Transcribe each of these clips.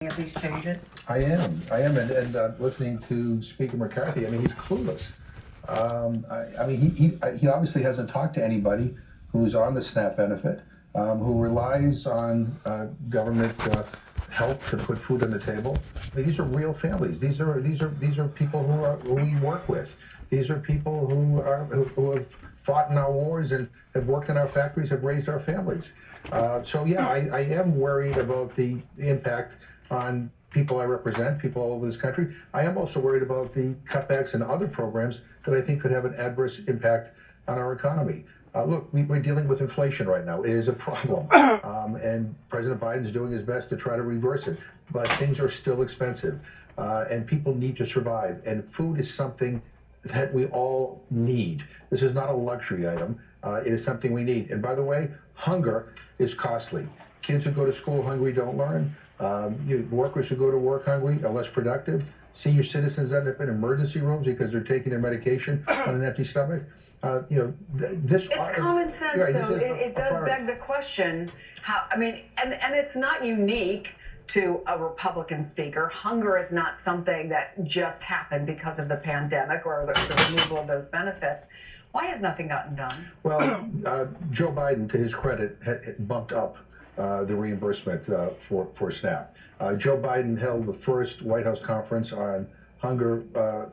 of these changes? I am, and listening to Speaker McCarthy, I mean, he's clueless. I mean, he obviously hasn't talked to anybody who's on the SNAP benefit, who relies on government help to put food on the table. I mean, these are real families. These are people who we work with. These are people who have fought in our wars and have worked in our factories, have raised our families. So yeah, I am worried about the impact on people I represent, people all over this country. I am also worried about the cutbacks and other programs that I think could have an adverse impact on our economy. Look, we're dealing with inflation right now. It is a problem. And President Biden's doing his best to try to reverse it. But things are still expensive. And people need to survive. And food is something that we all need. This is not a luxury item. It is something we need. And by the way, hunger is costly. Kids who go to school hungry don't learn. Workers who go to work hungry are less productive. Senior citizens end up in emergency rooms because they're taking their medication on an empty stomach. It's common sense, right, though. It does beg the question, how, I mean, and it's not unique to a Republican speaker. Hunger is not something that just happened because of the pandemic or the removal of those benefits. Why has nothing gotten done? Well, Joe Biden, to his credit, had bumped up the reimbursement for SNAP. Joe Biden held the first White House conference on hunger,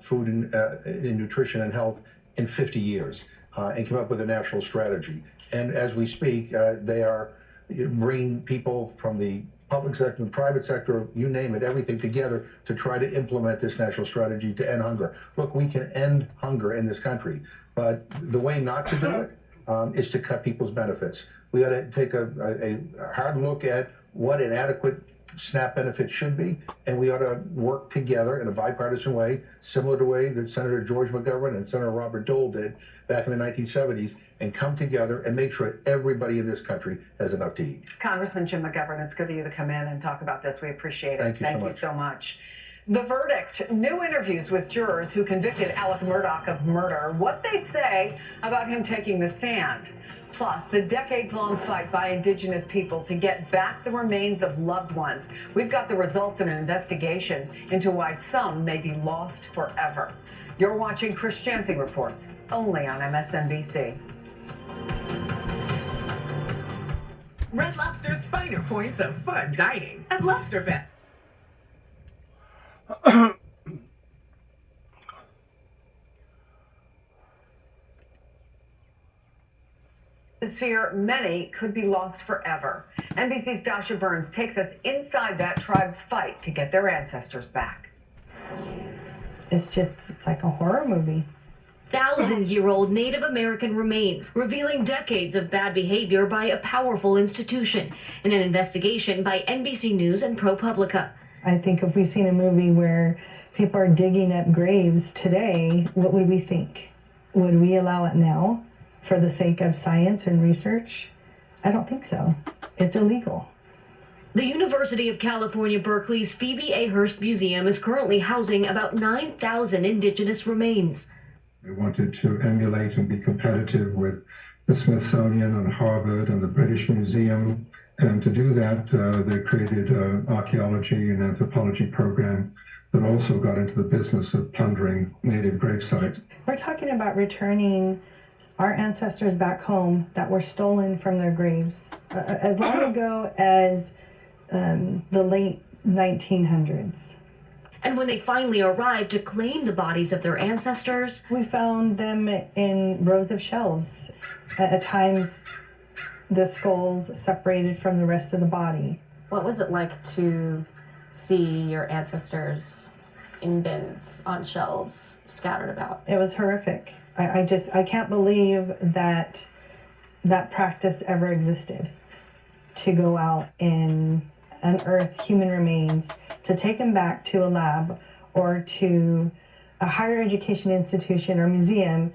food, and nutrition and health in 50 years and came up with a national strategy. And as we speak, they are bringing people from the public sector, the private sector, you name it, everything together to try to implement this national strategy to end hunger. Look, we can end hunger in this country, but the way not to do it is to cut people's benefits. We got to take a hard look at what an adequate SNAP benefit should be, and we ought to work together in a bipartisan way, similar to the way that Senator George McGovern and Senator Robert Dole did back in the 1970s, and come together and make sure everybody in this country has enough to eat. Congressman Jim McGovern, it's good of you to come in and talk about this. We appreciate it. Thank you so much. The verdict, new interviews with jurors who convicted Alec Murdaugh of murder, what they say about him taking the stand. Plus, the decades-long fight by Indigenous people to get back the remains of loved ones. We've got the results of an investigation into why some may be lost forever. You're watching Chris Jansing Reports, only on MSNBC. Red Lobster's finer points of fun dining at Lobster Fest. Fear many could be lost forever. NBC's Dasha Burns takes us inside that tribe's fight to get their ancestors back. It's like a horror movie. 1,000-year-old Native American remains, revealing decades of bad behavior by a powerful institution in an investigation by NBC News and ProPublica. I think if we've seen a movie where people are digging up graves today, what would we think? Would we allow it now for the sake of science and research? I don't think so. It's illegal. The University of California, Berkeley's Phoebe A. Hearst Museum is currently housing about 9,000 indigenous remains. They wanted to emulate and be competitive with the Smithsonian and Harvard and the British Museum. And to do that, they created an archaeology and anthropology program that also got into the business of plundering native grave sites. We're talking about returning our ancestors back home that were stolen from their graves as long ago as the late 1900s. And when they finally arrived to claim the bodies of their ancestors, we found them in rows of shelves. At times, the skulls separated from the rest of the body. What was it like to see your ancestors in bins on shelves scattered about? It was horrific. I can't believe that practice ever existed, to go out and unearth human remains, to take them back to a lab or to a higher education institution or museum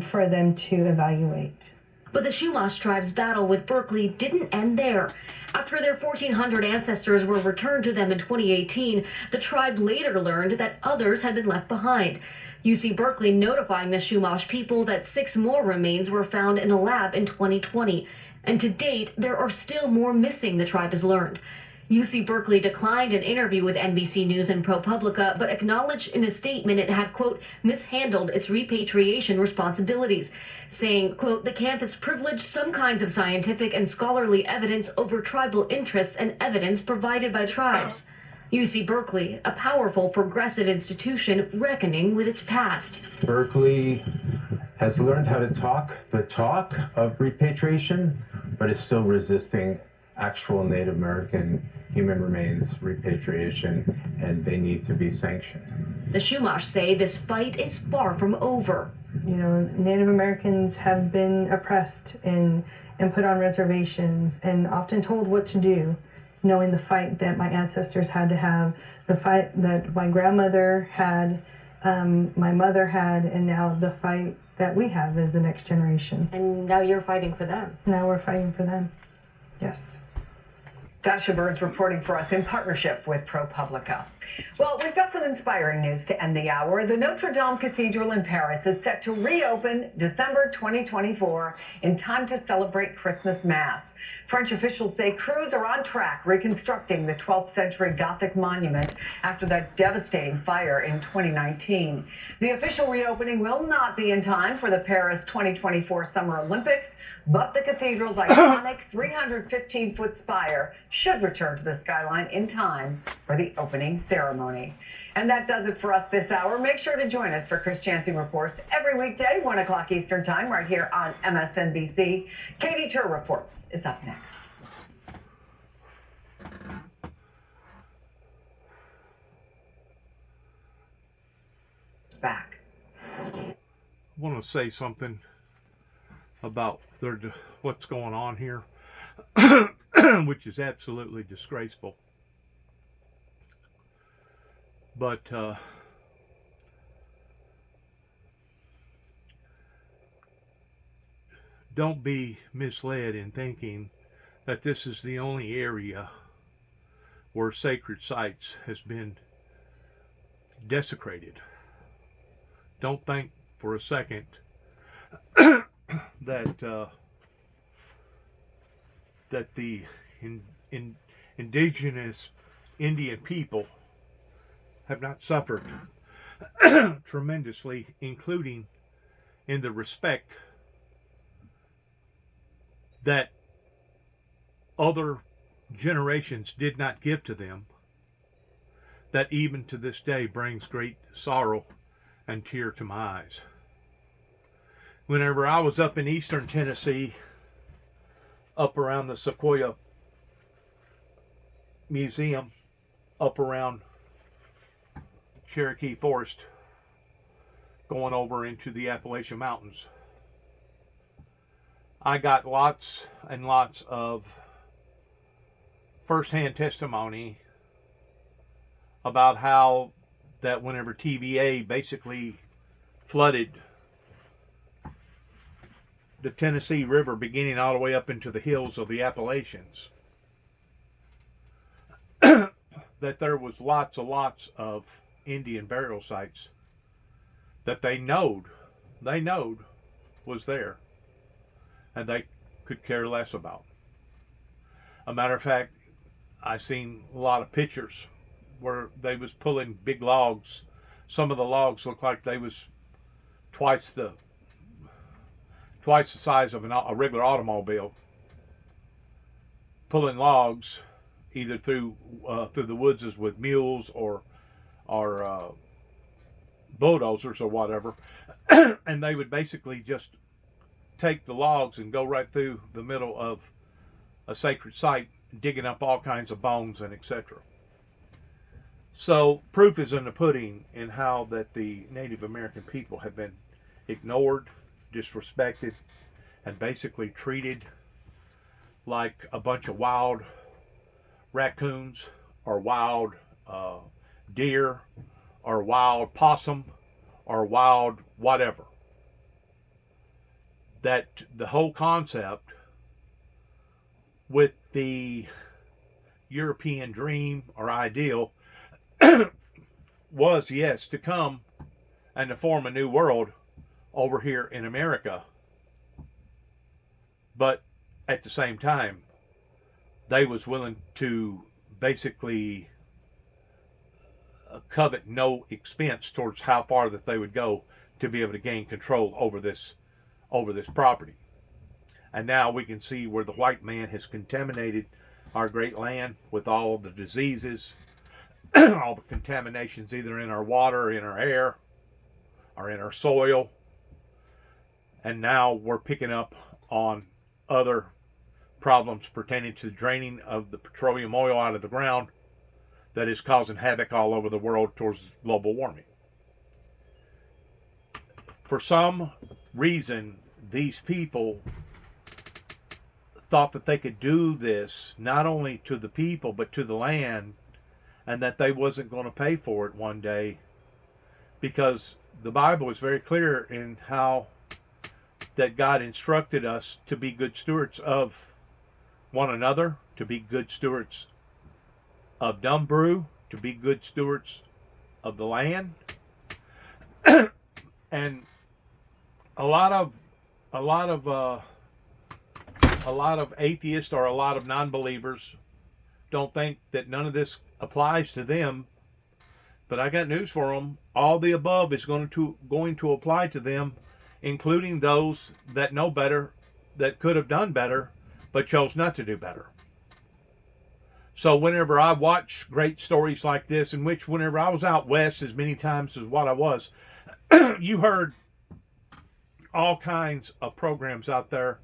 for them to evaluate. But the Chumash tribe's battle with Berkeley didn't end there. After their 1,400 ancestors were returned to them in 2018, the tribe later learned that others had been left behind. UC Berkeley notifying the Chumash people that 6 more remains were found in a lab in 2020. And to date, there are still more missing, the tribe has learned. UC Berkeley declined an interview with NBC News and ProPublica, but acknowledged in a statement it had, quote, mishandled its repatriation responsibilities, saying, quote, the campus privileged some kinds of scientific and scholarly evidence over tribal interests and evidence provided by tribes. UC Berkeley, a powerful progressive institution reckoning with its past. Berkeley has learned how to talk the talk of repatriation, but is still resisting actual Native American human remains repatriation, and they need to be sanctioned. The Chumash say this fight is far from over. You know, Native Americans have been oppressed and put on reservations and often told what to do, knowing the fight that my ancestors had to have, the fight that my grandmother had, my mother had, and now the fight that we have as the next generation. And now you're fighting for them. Now we're fighting for them. Yes. Dasha Burns reporting for us in partnership with ProPublica. Well, we've got some inspiring news to end the hour. The Notre Dame Cathedral in Paris is set to reopen December 2024 in time to celebrate Christmas Mass. French officials say crews are on track reconstructing the 12th century Gothic monument after that devastating fire in 2019. The official reopening will not be in time for the Paris 2024 Summer Olympics, but the cathedral's iconic 315-foot spire should return to the skyline in time for the opening ceremony. And that does it for us this hour. Make sure to join us for Chris Chancey Reports every weekday, 1 o'clock Eastern Time, right here on MSNBC. Katie Tur Reports is up next. Back. I want to say something about what's going on here, which is absolutely disgraceful. But don't be misled in thinking that this is the only area where sacred sites has been desecrated. Don't think for a second that the indigenous Indian people have not suffered tremendously, including in the respect that other generations did not give to them, that even to this day brings great sorrow and tear to my eyes. Whenever I was up in eastern Tennessee, up around the Sequoia Museum, up around Cherokee Forest, going over into the Appalachian Mountains, I got lots and lots of first-hand testimony about how that whenever TVA basically flooded the Tennessee River beginning all the way up into the hills of the Appalachians, that there was lots of Indian burial sites that they knowed was there, and they could care less about. A matter of fact, I seen a lot of pictures where they was pulling big logs. Some of the logs looked like they was twice the size of a regular automobile, pulling logs either through the woods with mules or bulldozers or whatever, and they would basically just take the logs and go right through the middle of a sacred site, digging up all kinds of bones and etc. So proof is in the pudding in how that the Native American people have been ignored, disrespected, and basically treated like a bunch of wild raccoons or wild deer or wild possum or wild whatever. That the whole concept with the European dream or ideal was, yes, to come and to form a new world over here in America. But at the same time, they was willing to basically covet no expense towards how far that they would go to be able to gain control over this property. And now we can see where the white man has contaminated our great land with all the diseases, all the contaminations either in our water, in our air, or in our soil. And now we're picking up on other problems pertaining to the draining of the petroleum oil out of the ground that is causing havoc all over the world towards global warming. For some reason, these people thought that they could do this not only to the people but to the land, and that they wasn't going to pay for it one day, because the Bible is very clear in how that God instructed us to be good stewards of one another, to be good stewards of dumb brew, to be good stewards of the land. And a lot of atheists or a lot of non-believers don't think that none of this applies to them, but I got news for them. All the above is going to apply to them, including those that know better, that could have done better, but chose not to do better. So whenever I watch great stories like this, in which whenever I was out west as many times as what I was, you heard all kinds of programs out there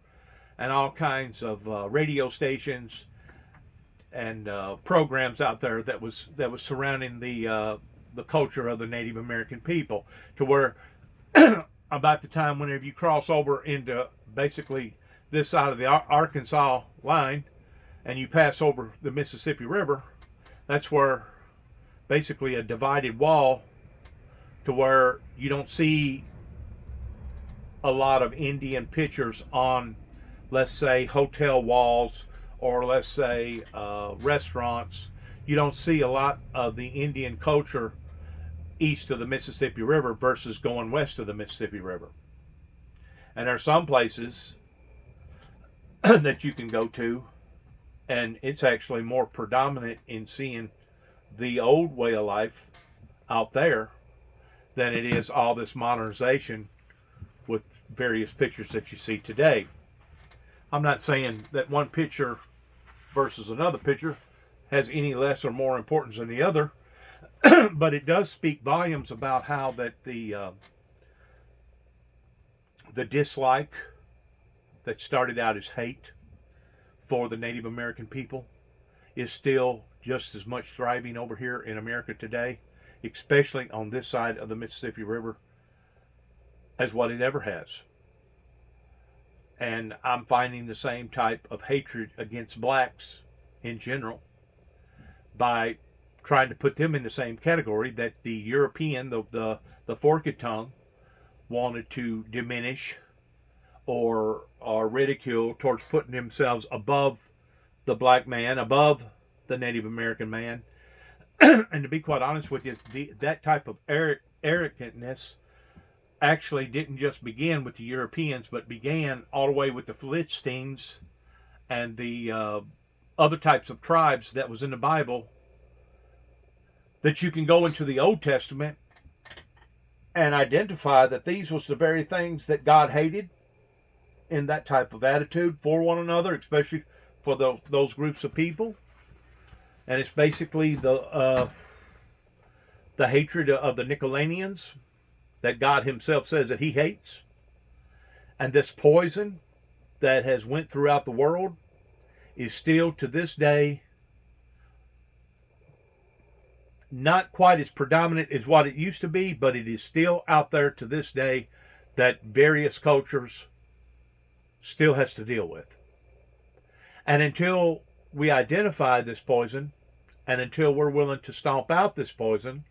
and all kinds of radio stations and programs out there that was surrounding the culture of the Native American people, to where about the time whenever you cross over into basically this side of the Arkansas line and you pass over the Mississippi River, that's where basically a divided wall, to where you don't see a lot of Indian pictures on, let's say, hotel walls, or let's say restaurants. You don't see a lot of the Indian culture east of the Mississippi River versus going west of the Mississippi River. And there are some places that you can go to, and it's actually more predominant in seeing the old way of life out there than it is all this modernization with various pictures that you see today. I'm not saying that one picture versus another picture has any less or more importance than the other, but it does speak volumes about how that the dislike that started out as hate for the Native American people is still just as much thriving over here in America today, especially on this side of the Mississippi River, as what it ever has. And I'm finding the same type of hatred against blacks in general by trying to put them in the same category that the European, the forked tongue, wanted to diminish or ridicule towards putting themselves above the black man, above the Native American man. And to be quite honest with you, that type of arrogantness actually didn't just begin with the Europeans, but began all the way with the Philistines and the other types of tribes that was in the Bible, that you can go into the Old Testament and identify that these was the very things that God hated in that type of attitude for one another, especially for those groups of people. And it's basically the hatred of the Nicolaitans that God himself says that he hates. And this poison that has went throughout the world is still to this day not quite as predominant as what it used to be, but it is still out there to this day that various cultures still has to deal with. And until we identify this poison, and until we're willing to stomp out this poison,